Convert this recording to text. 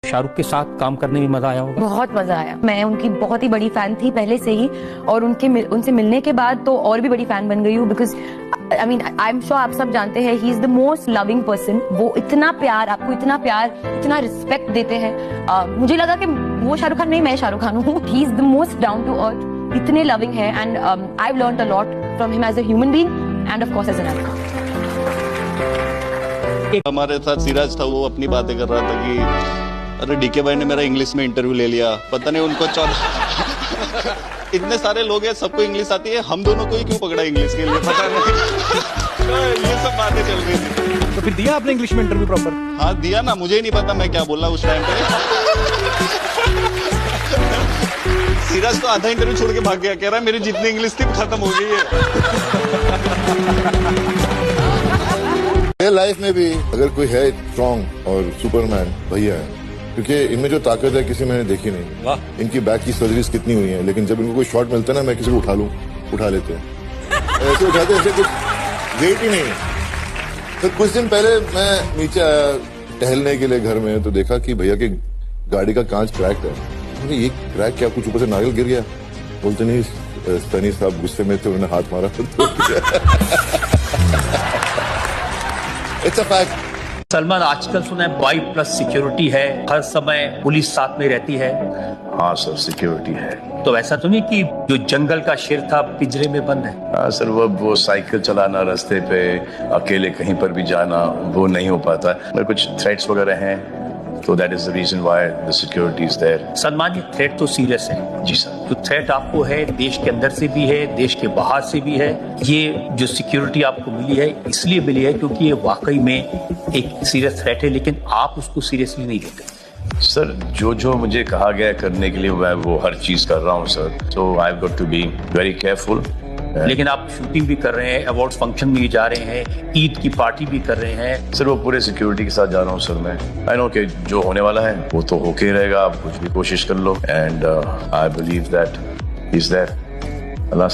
शाहरुख के साथ काम करने में मजा आया होगा? बहुत मजा आया। मैं उनकी बहुत ही बड़ी फैन थी पहले से ही, और उनसे मिलने के बाद तो और भी बड़ी फैन बन गई हूँ। बिकॉज आई एम श्योर आप सब जानते हैं ही is the most loving person. वो इतना प्यार, आपको इतना प्यार, इतना रिस्पेक्ट देते हैं। मुझे लगा कि वो शाहरुख खान नहीं, मैं शाहरुख खान हूँ। He is the most down to earth, इतने लविंग है। And I have learned a lot from him as a human being and of course as an actor. हमारे साथ सिराज था, वो अपनी बातें कर रहा था कि अरे डीके भाई ने मेरा इंग्लिश में इंटरव्यू ले लिया, पता नहीं उनको इतने सारे लोग हैं, सबको इंग्लिश आती है, हम दोनों को ही क्यों पकड़ा इंग्लिश के लिए, पता नहीं। ये सब बातें चल रही थी। तो फिर दिया आपने इंग्लिश में इंटरव्यू प्रॉपर? हाँ दिया ना, मुझे ही नहीं पता मैं क्या बोला उस टाइम पे। सिराज तो आधा इंटरव्यू छोड़ के भाग गया, कह रहा मेरी जितनी इंग्लिश थी खत्म हो गई है। लाइफ में भी अगर कोई है स्ट्रॉन्ग और सुपरमैन भैया है, क्योंकि इनमें जो ताकत है किसी मैंने देखी नहीं। इनकी बैक की सर्जरीज कितनी हुई हैं, लेकिन जब इनको कोई शॉट मिलता है ना, मैं किसी को उठा लूं, उठा लेते हैं। ऐसे उठाते ऐसे कुछ वेट ही नहीं है। तो कुछ दिन पहले मैं नीचे आया टहलने के लिए घर में, तो देखा कि भैया की गाड़ी का कांच क्रैक है। ये क्रैक क्या, कुछ ऊपर से नारियल गिर गया? बोलते नहीं, सनी साहब गुस्से में थे, उन्होंने हाथ मारा। It's a fact. सलमान, आजकल सुना है 22+ सिक्योरिटी है, हर समय पुलिस साथ में रहती है। हाँ सर, सिक्योरिटी है। तो ऐसा तो नहीं कि जो जंगल का शेर था पिंजरे में बंद है? हाँ सर, वो साइकिल चलाना, रास्ते पे अकेले कहीं पर भी जाना, वो नहीं हो पाता। मगर कुछ थ्रेट्स वगैरह हैं, तो that is the reason why the security is there. Salman, ये थ्रेट तो सीरियस है। जी सर। जो थ्रेट आपको है, देश के अंदर से भी है, देश के बाहर से भी है। ये जो सिक्योरिटी आपको मिली है, इसलिए मिली है क्योंकि ये वाकई में एक सीरियस थ्रेट है, लेकिन आप उसको सीरियसली नहीं लेते। सर, जो मुझे कहा गया करने के लिए मैं वो हर चीज कर रहा हूँ sir. So I have got to be very careful. लेकिन आप शूटिंग भी कर रहे हैं, अवार्ड फंक्शन भी जा रहे हैं, ईद की पार्टी भी कर रहे हैं। सर, वो पूरे सिक्योरिटी के साथ जा रहा हूँ सर मैं। आई नो कि जो होने वाला है वो तो होके ही रहेगा, आप कुछ भी कोशिश कर लो। And I believe that he is there. Allah.